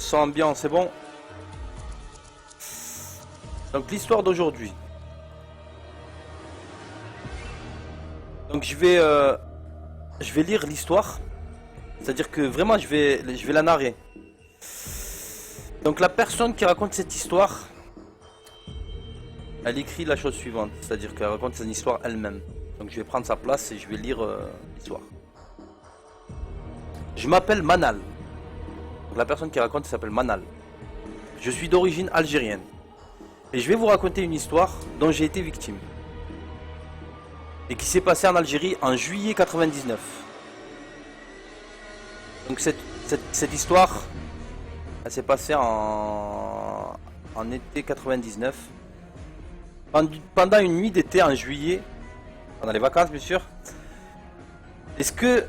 son ambiant, c'est bon. Donc l'histoire d'aujourd'hui. Donc je vais lire l'histoire. C'est-à-dire que vraiment je vais la narrer. Donc la personne qui raconte cette histoire, elle écrit la chose suivante. C'est-à-dire qu'elle raconte son histoire elle-même. Donc je vais prendre sa place et je vais lire l'histoire. Je m'appelle Manal. Donc la personne qui raconte s'appelle Manal. Je suis d'origine algérienne. Et je vais vous raconter une histoire dont j'ai été victime. Et qui s'est passée en Algérie en juillet 99. Donc cette histoire, elle s'est passée en été 99. Pendant une nuit d'été en juillet, pendant les vacances bien sûr. Est-ce que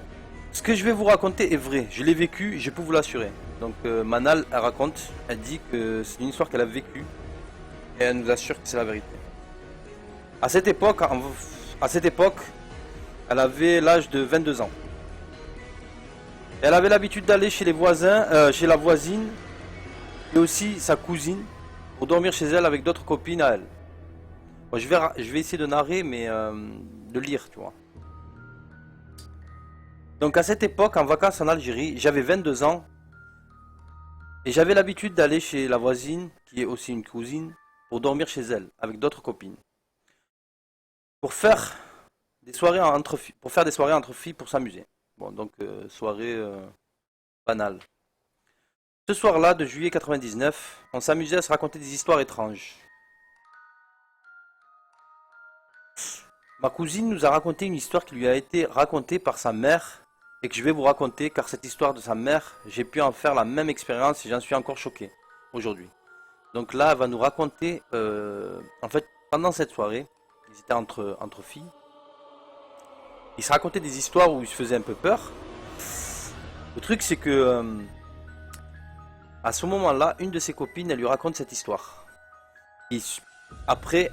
ce que je vais vous raconter est vrai? Je l'ai vécu, je peux vous l'assurer. Donc Manal, elle raconte, elle dit que c'est une histoire qu'elle a vécue. Et elle nous assure que c'est la vérité. À cette époque, elle avait l'âge de 22 ans. Elle avait l'habitude d'aller chez les voisins, chez la voisine et aussi sa cousine pour dormir chez elle avec d'autres copines à elle. Bon, je vais essayer de narrer, mais de lire, tu vois. Donc à cette époque, en vacances en Algérie, j'avais 22 ans et j'avais l'habitude d'aller chez la voisine, qui est aussi une cousine, pour dormir chez elle avec d'autres copines. Pour faire pour faire des soirées entre filles pour s'amuser. Bon, donc soirée banale. Ce soir-là de juillet 99, on s'amusait à se raconter des histoires étranges. Ma cousine nous a raconté une histoire qui lui a été racontée par sa mère et que je vais vous raconter car cette histoire de sa mère, j'ai pu en faire la même expérience et j'en suis encore choqué aujourd'hui. Donc là, elle va nous raconter, en fait, pendant cette soirée, ils étaient entre filles, ils se racontaient des histoires où ils se faisaient un peu peur. Le truc, c'est que à ce moment-là, une de ses copines, elle lui raconte cette histoire. Et après,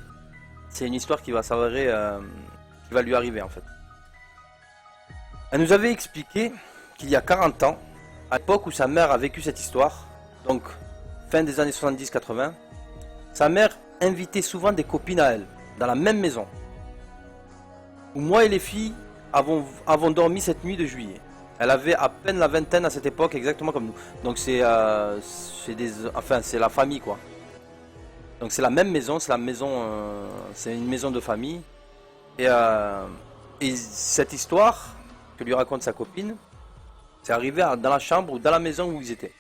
c'est une histoire qui va s'avérer, qui va lui arriver en fait. Elle nous avait expliqué qu'il y a 40 ans, à l'époque où sa mère a vécu cette histoire, donc fin des années 70-80, sa mère invitait souvent des copines à elle, dans la même maison, où moi et les filles avons dormi cette nuit de juillet. Elle avait à peine la vingtaine à cette époque, exactement comme nous. Donc c'est la famille quoi. Donc c'est la même maison, c'est une maison de famille. Et, et cette histoire que lui raconte sa copine, c'est arrivé dans la chambre ou dans la maison où ils étaient.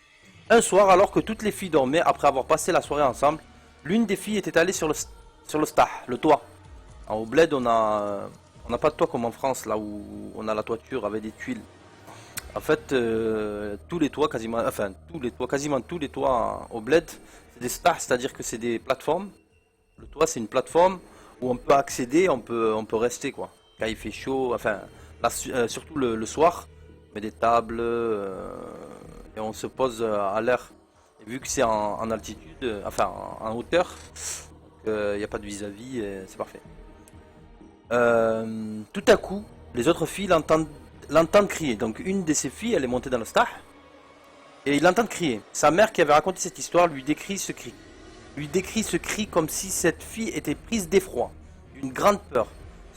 Un soir, alors que toutes les filles dormaient après avoir passé la soirée ensemble, l'une des filles était allée sur le stah, le toit. Au bled, on n'a pas de toit comme en France, là où on a la toiture avec des tuiles. En fait, tous les toits, quasiment tous les toits au bled, c'est des stahs, c'est-à-dire que c'est des plateformes. Le toit, c'est une plateforme où on peut accéder, on peut rester quoi. Quand il fait chaud, enfin, là, surtout le soir, on met des tables et on se pose à l'air. Et vu que c'est en altitude, en hauteur, il n'y a pas de vis-à-vis, c'est parfait. Tout à coup, les autres filles l'entendent crier. Donc une de ces filles, elle est montée dans le stah et ils l'entendent crier. Sa mère qui avait raconté cette histoire lui décrit ce cri. Lui décrit ce cri comme si cette fille était prise d'effroi, d'une grande peur.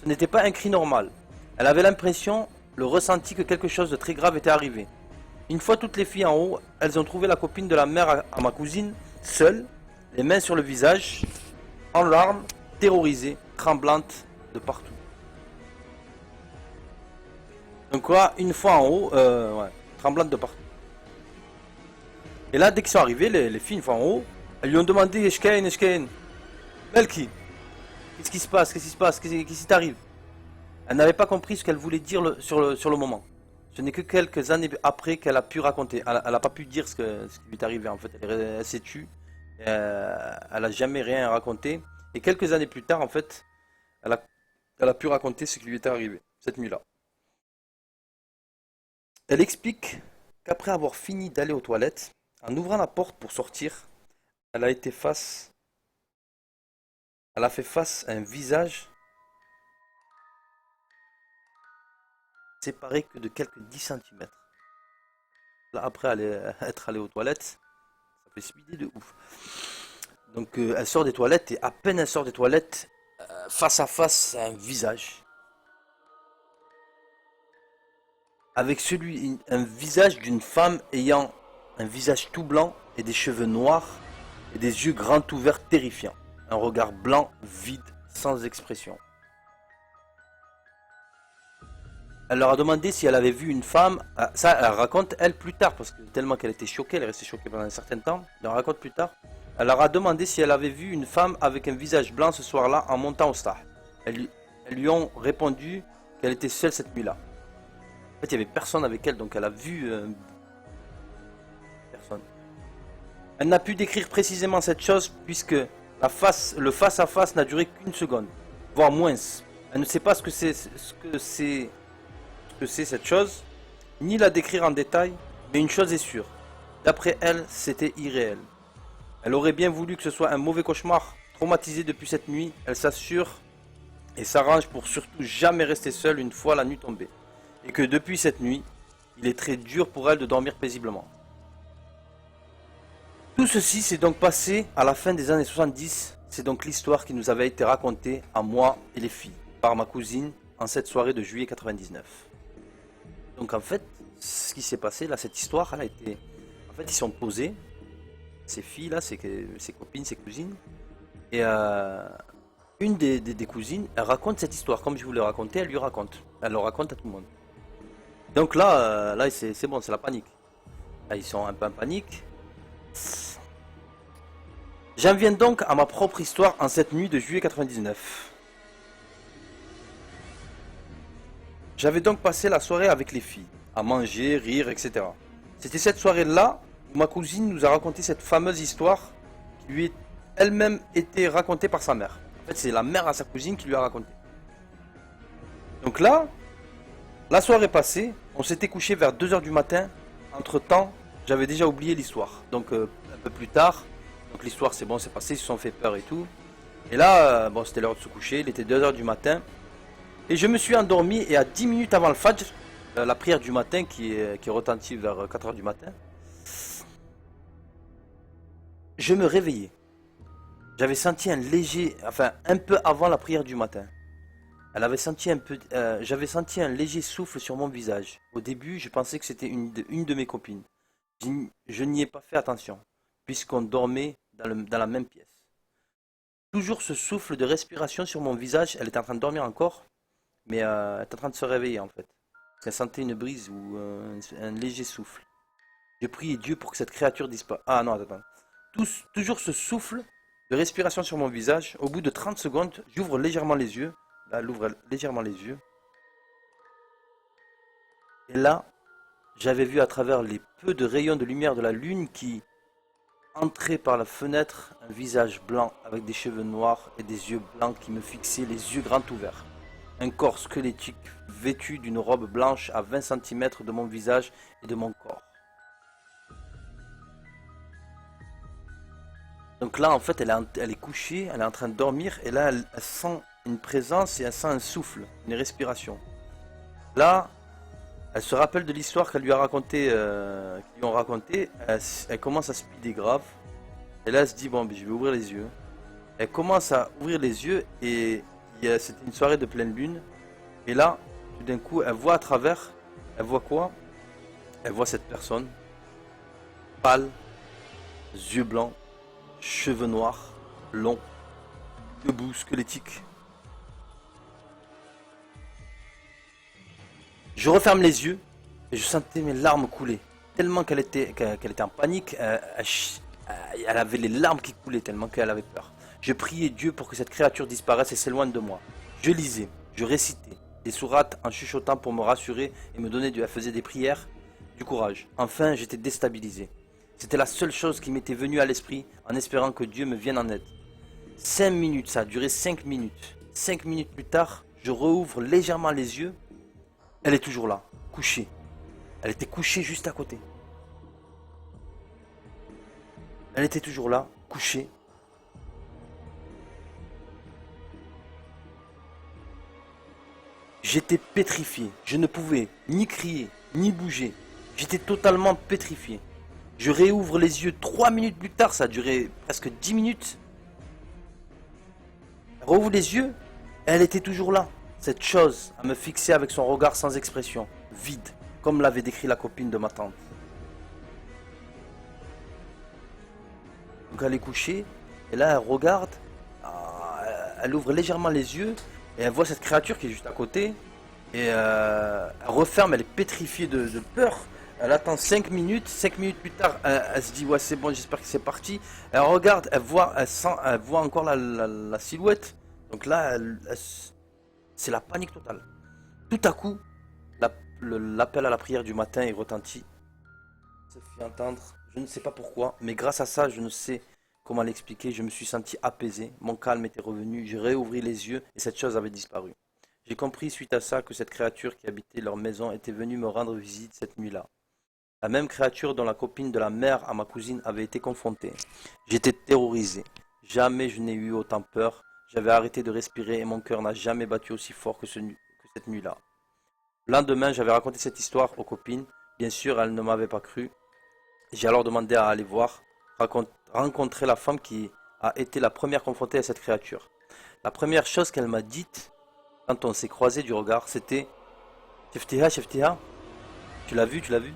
Ce n'était pas un cri normal. Elle avait l'impression, le ressenti que quelque chose de très grave était arrivé. Une fois toutes les filles en haut, elles ont trouvé la copine de la mère à ma cousine, seule, les mains sur le visage, en larmes, terrorisée, tremblante de partout. Donc quoi, une fois en haut, ouais, tremblante de partout. Et là, dès qu'ils sont arrivés, les filles, une fois en haut, elles lui ont demandé Eshkein, Eshkein, Melki, qu'est-ce qui se passe, qu'est-ce qui se passe, qu'est-ce qui t'arrive? Elle n'avait pas compris ce qu'elle voulait dire sur le moment. Ce n'est que quelques années après qu'elle a pu raconter. Elle n'a pas pu dire ce qui lui est arrivé en fait. Elle s'est tue. Elle n'a jamais rien raconté. Et quelques années plus tard, en fait, elle a, elle a pu raconter ce qui lui était arrivé cette nuit-là. Elle explique qu'après avoir fini d'aller aux toilettes, en ouvrant la porte pour sortir, elle a été face, elle a fait face à un visage séparé que de quelques 10 centimètres. Là, après être allée aux toilettes, fait speeder de ouf. Donc elle sort des toilettes et à peine elle sort des toilettes, face à face à un visage. Avec un visage d'une femme ayant un visage tout blanc et des cheveux noirs et des yeux grands ouverts terrifiants. Un regard blanc, vide, sans expression. Elle leur a demandé si elle avait vu une femme. Ça, elle raconte elle plus tard, parce que tellement qu'elle était choquée, elle est restée choquée pendant un certain temps. Elle leur raconte plus tard. Elle leur a demandé si elle avait vu une femme avec un visage blanc ce soir-là en montant au Star. Elles lui ont répondu qu'elle était seule cette nuit-là. En fait, il n'y avait personne avec elle, donc elle a vu personne. Elle n'a pu décrire précisément cette chose puisque le face-à-face n'a duré qu'une seconde, voire moins. Elle ne sait pas ce que c'est cette chose, ni la décrire en détail, mais une chose est sûre. D'après elle, c'était irréel. Elle aurait bien voulu que ce soit un mauvais cauchemar. Traumatisée depuis cette nuit, elle s'assure et s'arrange pour surtout jamais rester seule une fois la nuit tombée. Et que depuis cette nuit, il est très dur pour elle de dormir paisiblement. Tout ceci s'est donc passé à la fin des années 70. C'est donc l'histoire qui nous avait été racontée à moi et les filles par ma cousine en cette soirée de juillet 99. Donc en fait, ce qui s'est passé là, cette histoire, elle a été... En fait, ils sont posés, ces filles là, ses copines, ses cousines, et une des cousines, elle raconte cette histoire, comme je vous l'ai raconté, elle lui raconte. Elle le raconte à tout le monde. Donc là, c'est bon, c'est la panique. Là, ils sont un peu en panique. J'en viens donc à ma propre histoire en cette nuit de juillet 99. J'avais donc passé la soirée avec les filles, à manger, rire, etc. C'était cette soirée-là où ma cousine nous a raconté cette fameuse histoire qui lui est elle-même été racontée par sa mère. En fait, c'est la mère à sa cousine qui lui a raconté. Donc là, la soirée passée, on s'était couché vers 2 h du matin. Entre temps, j'avais déjà oublié l'histoire. Donc un peu plus tard, donc l'histoire c'est bon, c'est passé, ils se sont fait peur et tout. Et là, bon, c'était l'heure de se coucher, il était 2 h du matin. Et je me suis endormi et à 10 minutes avant le Fajr, la prière du matin qui retentit vers 4 h du matin, je me réveillais. J'avais senti un peu avant la prière du matin. J'avais senti un léger souffle sur mon visage. Au début, je pensais que c'était une de mes copines. Je n'y ai pas fait attention, puisqu'on dormait dans la même pièce. Toujours ce souffle de respiration sur mon visage, elle était en train de dormir encore, mais elle était en train de se réveiller en fait. Elle sentait une brise ou un léger souffle. Je priais Dieu pour que cette créature disparaisse. Ah non, attends. Toujours ce souffle de respiration sur mon visage. Au bout de 30 secondes, j'ouvre légèrement les yeux. Là, elle ouvre légèrement les yeux. Et là, j'avais vu à travers les peu de rayons de lumière de la lune qui entrait par la fenêtre un visage blanc avec des cheveux noirs et des yeux blancs qui me fixaient les yeux grands ouverts. Un corps squelettique vêtu d'une robe blanche à 20 cm de mon visage et de mon corps. Donc là, en fait, elle est couchée, elle est en train de dormir, et là, elle sent une présence et elle sent un souffle, une respiration. Là, elle se rappelle de l'histoire qu'elle lui a raconté, qu'ils lui ont raconté. Elle commence à speeder grave. Et là, elle se dit bon, ben, je vais ouvrir les yeux. Elle commence à ouvrir les yeux et c'était une soirée de pleine lune. Et là, tout d'un coup, elle voit à travers. Elle voit quoi? Elle voit cette personne pâle, yeux blancs, cheveux noirs, longs, debout, squelettique. Je referme les yeux et je sentais mes larmes couler. Tellement qu'elle était en panique, elle avait les larmes qui coulaient tellement qu'elle avait peur. Je priais Dieu pour que cette créature disparaisse et s'éloigne de moi. Je lisais, je récitais des sourates en chuchotant pour me rassurer et me donner elle faisait des prières, du courage. Enfin, j'étais déstabilisé. C'était la seule chose qui m'était venue à l'esprit en espérant que Dieu me vienne en aide. 5 minutes, ça a duré 5 minutes. 5 minutes plus tard, je rouvre légèrement les yeux. Elle est toujours là, couchée. Elle était couchée juste à côté. Elle était toujours là, couchée. J'étais pétrifié. Je ne pouvais ni crier, ni bouger. J'étais totalement pétrifié. Je réouvre les yeux 3 minutes plus tard, ça a duré presque 10 minutes. Elle rouvre les yeux, et elle était toujours là. Cette chose à me fixer avec son regard sans expression, vide, comme l'avait décrit la copine de ma tante. Donc elle est couchée, et là elle regarde, elle ouvre légèrement les yeux, et elle voit cette créature qui est juste à côté, et elle referme, elle est pétrifiée de peur. Elle attend 5 minutes, 5 minutes plus tard, elle se dit ouais c'est bon, j'espère que c'est parti. Elle regarde, elle voit encore la silhouette. Donc là, c'est la panique totale. Tout à coup, l'appel à la prière du matin est retenti. Se fit entendre, je ne sais pas pourquoi, mais grâce à ça, je ne sais comment l'expliquer, je me suis senti apaisé, mon calme était revenu, j'ai réouvert les yeux et cette chose avait disparu. J'ai compris suite à ça que cette créature qui habitait leur maison était venue me rendre visite cette nuit-là. La même créature dont la copine de la mère à ma cousine avait été confrontée. J'étais terrorisé. Jamais je n'ai eu autant peur. J'avais arrêté de respirer et mon cœur n'a jamais battu aussi fort que cette nuit-là. Le lendemain, j'avais raconté cette histoire aux copines. Bien sûr, elles ne m'avaient pas cru. J'ai alors demandé à aller voir, rencontrer la femme qui a été la première confrontée à cette créature. La première chose qu'elle m'a dite, quand on s'est croisé du regard, c'était « Cheftiha, tu l'as vu, tu l'as vu ?»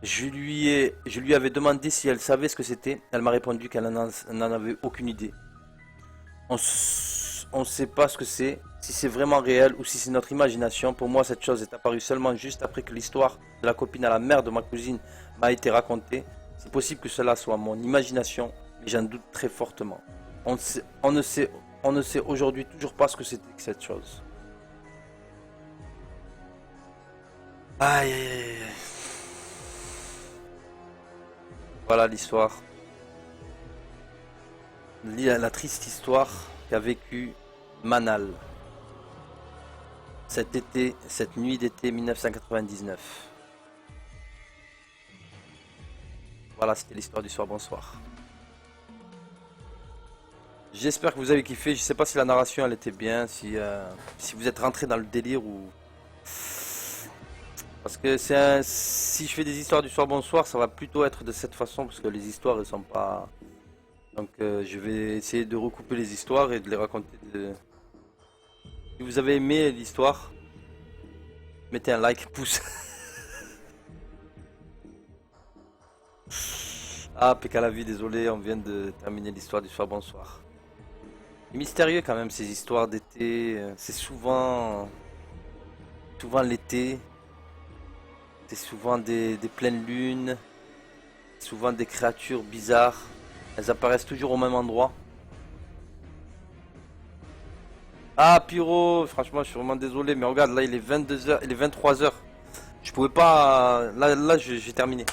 Je lui avais demandé si elle savait ce que c'était. Elle m'a répondu qu'elle n'en avait aucune idée. On ne sait pas ce que c'est, si c'est vraiment réel ou si c'est notre imagination. Pour moi, cette chose est apparue seulement juste après que l'histoire de la copine à la mère de ma cousine m'a été racontée. C'est possible que cela soit mon imagination, mais j'en doute très fortement. On ne sait aujourd'hui toujours pas ce que c'était que cette chose. Aïe aïe aïe. Voilà l'histoire. La triste histoire qu'a vécu Manal cet été, cette nuit d'été 1999. Voilà, c'était l'histoire du soir, bonsoir. J'espère que vous avez kiffé. Je sais pas si la narration elle était bien, si vous êtes rentré dans le délire ou... Parce que si je fais des histoires du soir bonsoir, ça va plutôt être de cette façon parce que les histoires elles sont pas. Donc je vais essayer de recouper les histoires et de les raconter. Si vous avez aimé l'histoire, mettez un like, pouce. Ah, PK la vie, désolé, on vient de terminer l'histoire du soir bonsoir. C'est mystérieux quand même ces histoires d'été. C'est souvent l'été. C'est souvent des pleines lunes, souvent des créatures bizarres. Elles apparaissent toujours au même endroit. Ah Pyro, franchement je suis vraiment désolé, mais regarde là il est 22h, il est 23h. Je pouvais pas... Là j'ai terminé.